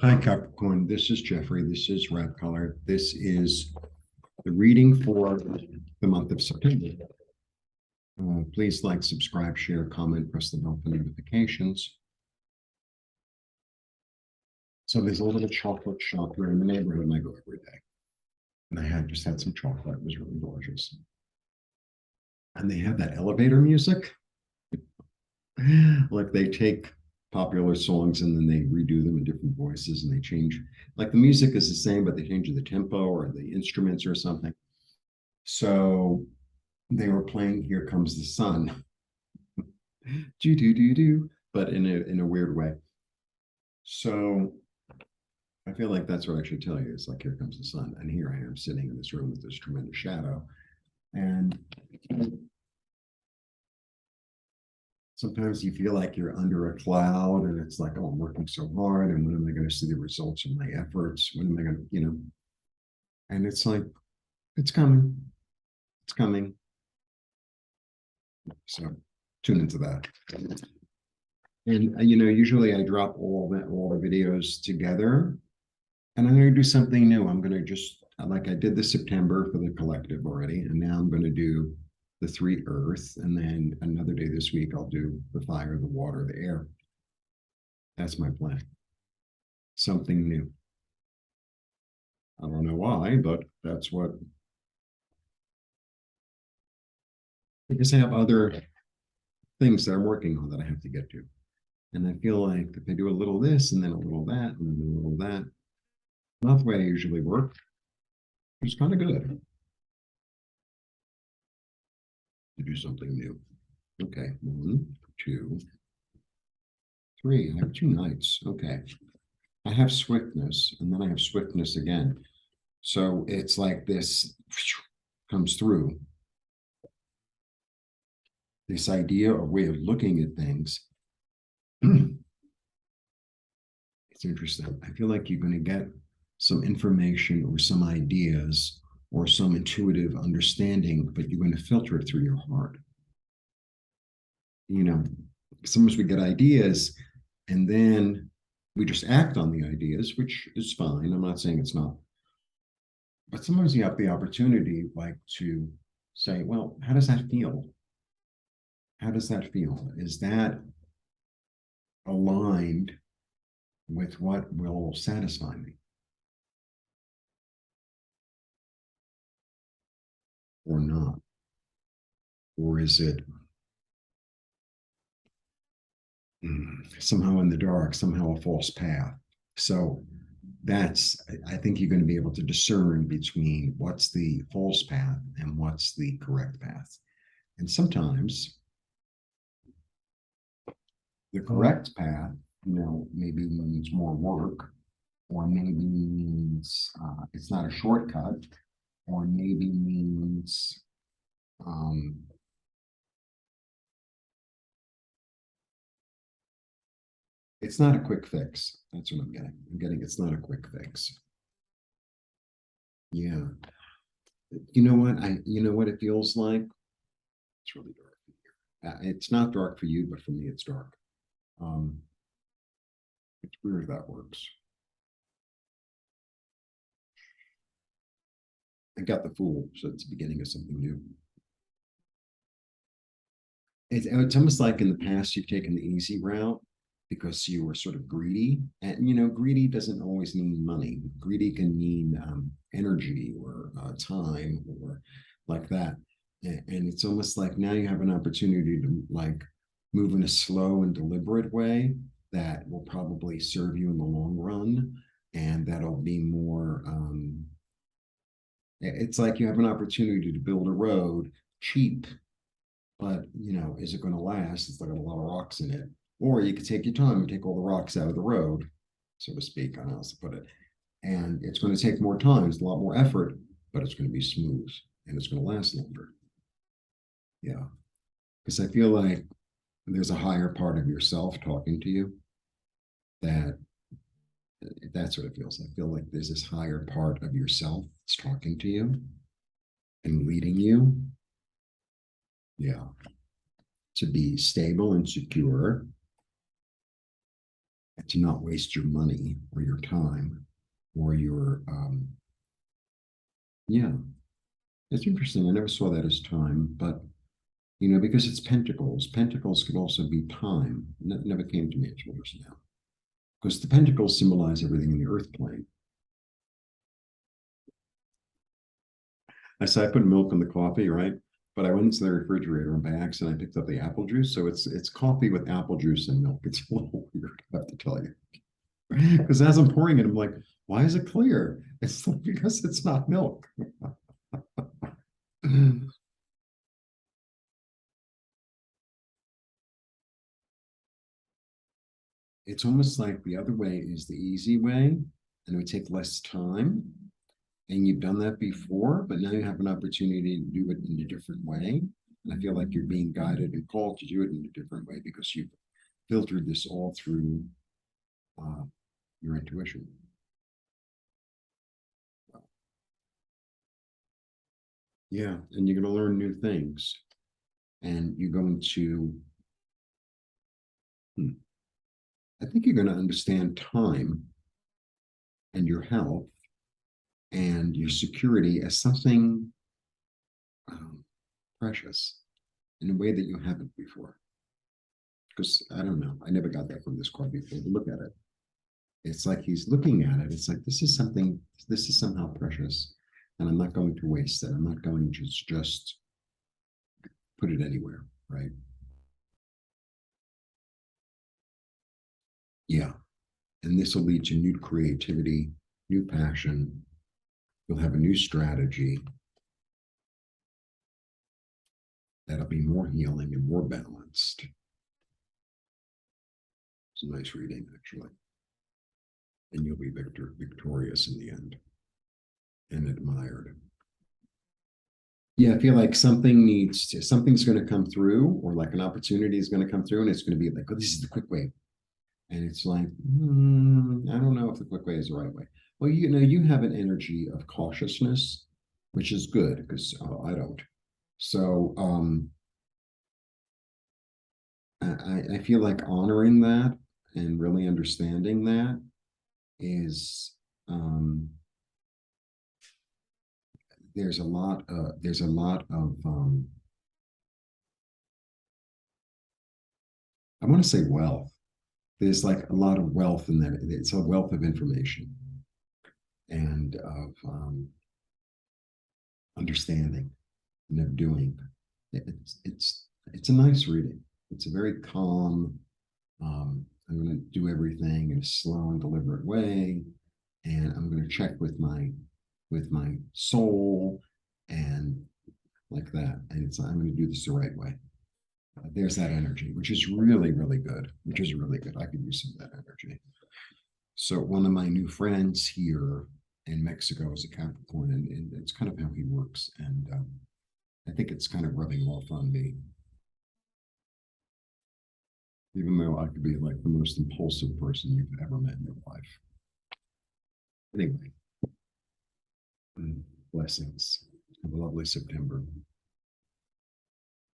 Hi, Capricorn. This is Jeffrey. This is Ripecolor. This is the reading for the month of September. Please like, subscribe, share, comment, press the bell for notifications. So there's a little chocolate shop here in the neighborhood, and I go every day. And I had just had some chocolate. It was really delicious. And they have that elevator music. Like they take popular songs and then they redo them in different voices and they change, like the music is the same, but they change the tempo or the instruments or something. So they were playing Here Comes the Sun. Do do do do, but in a weird way. So I feel like that's what I should tell you. It's like Here Comes the Sun. And here I am sitting in this room with this tremendous shadow. And sometimes you feel like you're under a cloud and it's like, oh, I'm working so hard. And when am I going to see the results of my efforts? When am I going to, and it's like, it's coming. It's coming. So tune into that. And, usually I drop all the videos together and I'm going to do something new. I'm going to just, like I did this September for the collective already. And now I'm going to do the 3 earth, and then another day this week I'll do the fire, the water, the air. That's my plan. Something new. I don't know why, but that's what. Because I have other things that I'm working on that I have to get to. And I feel like if I do a little this and then a little that and then a little that, not the way I usually work, it's kind of good to do something new. Okay, 1, 2, 3. I have 2 nights. Okay. I have swiftness, and then I have swiftness again. So it's like this comes through. This idea or way of looking at things. It's interesting. I feel like you're going to get some information or some ideas or some intuitive understanding, but you're going to filter it through your heart. Sometimes we get ideas and then we just act on the ideas, which is fine. I'm not saying it's not. But sometimes you have the opportunity, like, to say, well, how does that feel? How does that feel? Is that aligned with what will satisfy me? Or not? Or is it somehow in the dark, somehow a false path? So I think you're going to be able to discern between what's the false path and what's the correct path. And sometimes the correct path, maybe means more work, or maybe means it's not a shortcut, or maybe means it's not a quick fix. That's what I'm getting. It's not a quick fix. Yeah. You know what it feels like? It's really dark here. It's not dark for you, but for me, it's dark. It's weird that works. I got the Fool, so it's the beginning of something new. It's almost like in the past you've taken the easy route because you were sort of greedy, and greedy doesn't always mean money. Greedy can mean energy or time or like that. And it's almost like now you have an opportunity to like move in a slow and deliberate way that will probably serve you in the long run, and that'll be more it's like you have an opportunity to build a road cheap, but is it going to last? It's got a lot of rocks in it. Or you could take your time and take all the rocks out of the road, so to speak. I don't know how to put it. And it's going to take more time. It's a lot more effort, but it's going to be smooth and it's going to last longer. Yeah. Because I feel like there's a higher part of yourself talking to you that's what it feels like. I feel like there's this higher part of yourself that's talking to you and leading you. Yeah. To be stable and secure, to not waste your money or your time or your yeah, it's interesting. I never saw that as time, but because it's pentacles. Pentacles could also be time. Never came to me as yours now. Because the pentacles symbolize everything in the earth plane. I said I put milk in the coffee, right? But I went into the refrigerator and by accident I picked up the apple juice. So it's coffee with apple juice and milk. It's a little weird, I have to tell you. Because as I'm pouring it, I'm like, why is it clear? It's like, because it's not milk. It's almost like the other way is the easy way, and it would take less time. And you've done that before, but now you have an opportunity to do it in a different way. And I feel like you're being guided and called to do it in a different way because you've filtered this all through uh, your intuition. Yeah, and you're going to learn new things, and you're going to. I think you're going to understand time and your health and your security as something precious in a way that you haven't before. Because I don't know, I never got that from this card before. But look at it. It's like he's looking at it. It's like this is something. This is somehow precious, and I'm not going to waste it. I'm not going to just put it anywhere, right? Yeah, and this will lead to new creativity, new passion. You'll have a new strategy that'll be more healing and more balanced. It's a nice reading, actually. And you'll be victorious in the end and admired. Yeah, I feel like something's going to come through, or like an opportunity is going to come through, and it's going to be like, oh, this is the quick way. And it's like, I don't know if the quick way is the right way. Well, you have an energy of cautiousness, which is good because I don't. So I feel like honoring that and really understanding that is there's a lot of I want to say wealth. There's like a lot of wealth in that. It's a wealth of information and of understanding and of doing. It's a nice reading. It's a very calm. I'm going to do everything in a slow and deliberate way, and I'm going to check with my soul and like that. And I'm going to do this the right way. There's that energy, which is really, really good. Which is really good. I could use some of that energy. So one of my new friends here in Mexico is a Capricorn, and it's kind of how he works. And I think it's kind of rubbing off on me, even though I could be like the most impulsive person you've ever met in your life. Anyway, blessings. Have a lovely September.